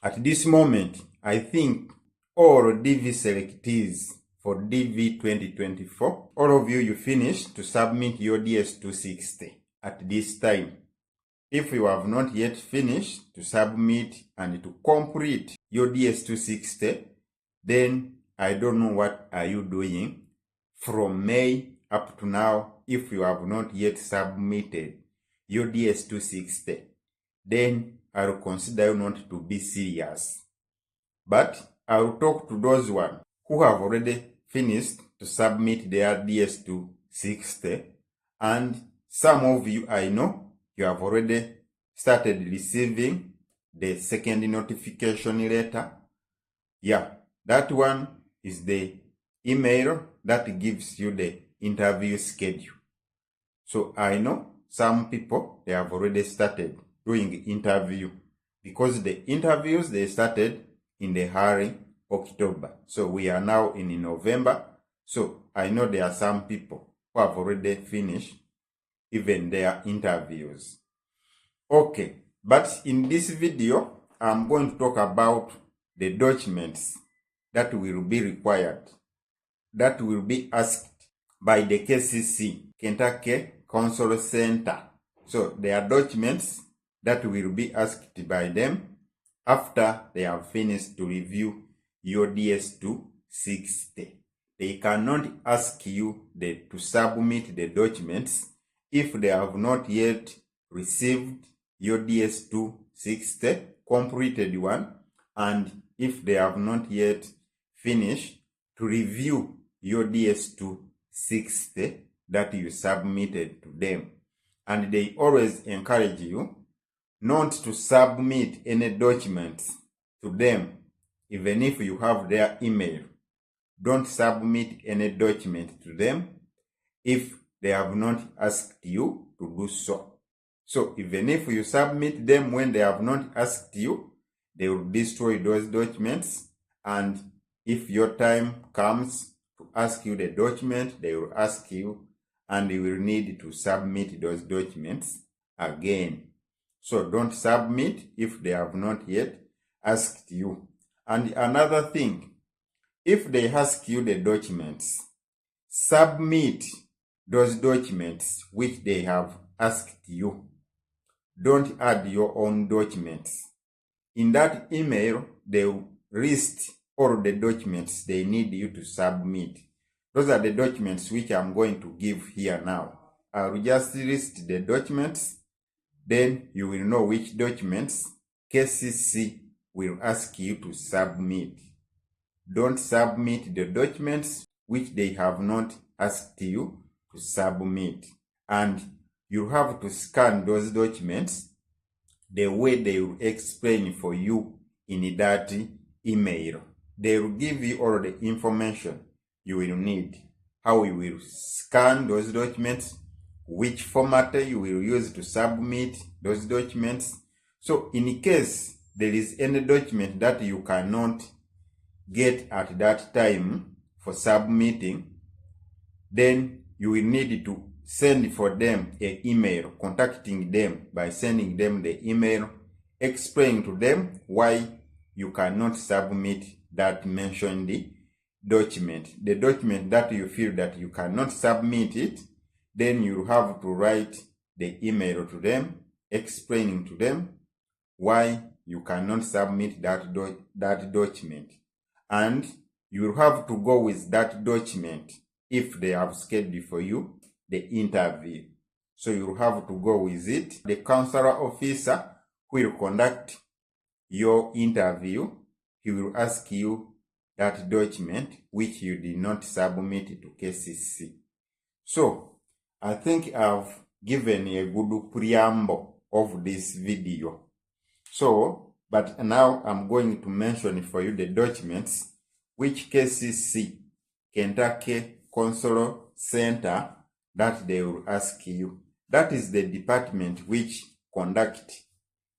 At this moment, I think all DV selectees for DV 2024, all of you finished to submit your DS260 at this time. If you have not yet finished to submit and to complete your DS260, then I don't know what are you doing from May up to now. If you have not yet submitted your DS260, then I will consider you not to be serious. But I will talk to those ones who have already finished to submit their DS260, and some of you, I know you have already started receiving the second notification letter. Yeah, that one is the email that gives you the interview schedule. So I know some people, they have already started doing interview because the interviews, they started in the early October. So we are now in November. So I know there are some people who have already finished even their interviews. Okay, but in this video, I'm going to talk about the documents that will be required, that will be asked by the KCC, Kentucky Consular Center. So there are documents that will be asked by them after they have finished to review your DS260. They cannot ask you to submit the documents if they have not yet received your DS260 completed one, and if they have not yet finished to review your DS260 that you submitted to them. And they always encourage you not to submit any documents to them, even if you have their email. Don't submit any document to them if they have not asked you to do so. So even if you submit them when they have not asked you, they will destroy those documents, and if your time comes to ask you the document, they will ask you, and you will need to submit those documents again. So don't submit if they have not yet asked you. And another thing, if they ask you the documents, submit those documents which they have asked you. Don't add your own documents. In that email, they will list all the documents they need you to submit. Those are the documents which I'm going to give here now. I will just list the documents, then you will know which documents KCC will ask you to submit. Don't submit the documents which they have not asked you to submit. And you have to scan those documents the way they will explain for you in that email. They will give you all the information you will need, how you will scan those documents, which format you will use to submit those documents. So in case there is any document that you cannot get at that time for submitting, then you will need to send for them an email, contacting them by sending them the email, explaining to them why you cannot submit that mentioned document. The document that you feel that you cannot submit it, then you have to write the email to them, explaining to them why you cannot submit that document. And you will have to go with that document if they have scheduled for you the interview. So you will have to go with it. The counselor officer who will conduct your interview, he will ask you that document which you did not submit to KCC. So I think I've given a good preamble of this video. So, but now I'm going to mention for you the documents which KCC, Kentucky Consular Center, that they will ask you. That is the department which conduct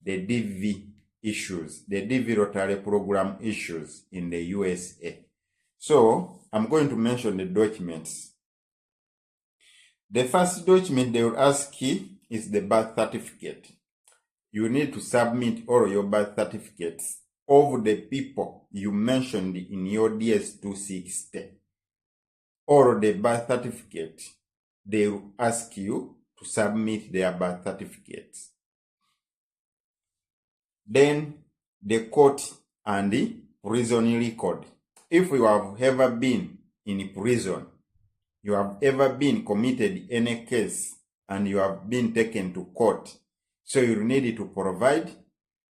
the DV issues, the DV Rotary Program issues in the USA. So I'm going to mention the documents. The first document they will ask you is the birth certificate. You need to submit all your birth certificates of the people you mentioned in your DS260 or the birth certificate, they will ask you to submit their birth certificates. Then the court and the prison record. If you have ever been in prison, you have ever been committed any case, and you have been taken to court, so you need to provide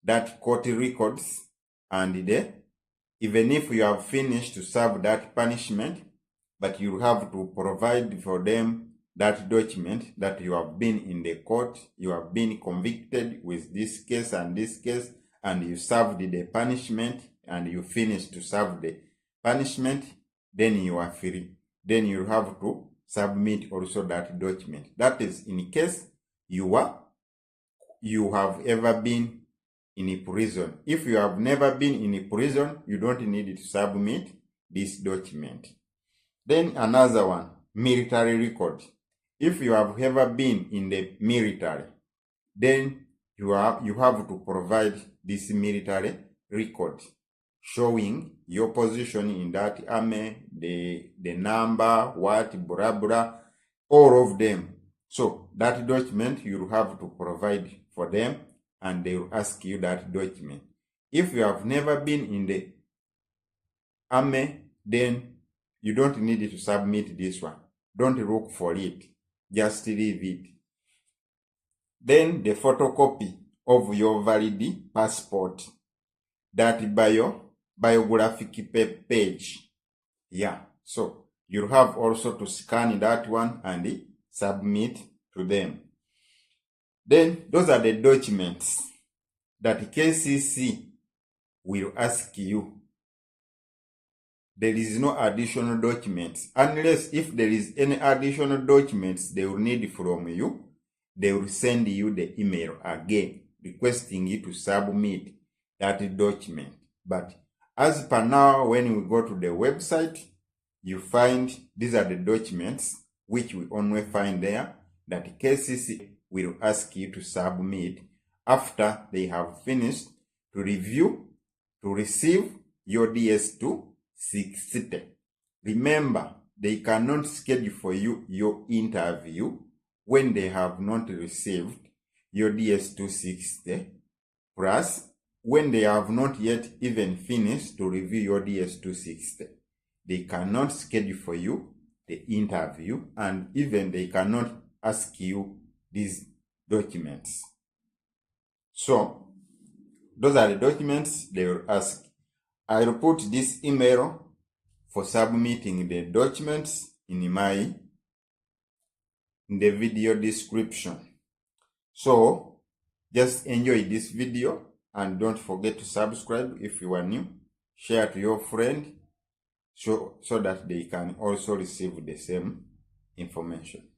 that court records, and even if you have finished to serve that punishment, but you have to provide for them that document that you have been in the court, you have been convicted with this case, and you served the punishment, and you finished to serve the punishment, then you are free. Then you have to submit also that document. That is in case you have ever been in a prison. If you have never been in a prison, you don't need to submit this document. Then another one, military record. If you have ever been in the military, then you have to provide this military record showing your position in that army, the number, what, blah, blah, all of them. So that document you have to provide for them, and they will ask you that document. If you have never been in the army, then you don't need to submit this one. Don't look for it. Just leave it. Then the photocopy of your valid passport, that biographic page. Yeah, so you have also to scan that one and submit to them. Then those are the documents that KCC will ask you. There is no additional documents, unless if there is any additional documents they will need from you, they will send you the email again requesting you to submit that document. But as per now, when we go to the website, you find these are the documents which we only find there that KCC will ask you to submit after they have finished to review to receive your DS260. Remember, they cannot schedule for you your interview when they have not received your DS260, plus when they have not yet even finished to review your DS260. They cannot schedule for you the interview, and even they cannot ask you these documents. So those are the documents they will ask. I will put this email for submitting the documents in the video description. So just enjoy this video, and don't forget to subscribe if you are new. Share to your friend so that they can also receive the same information.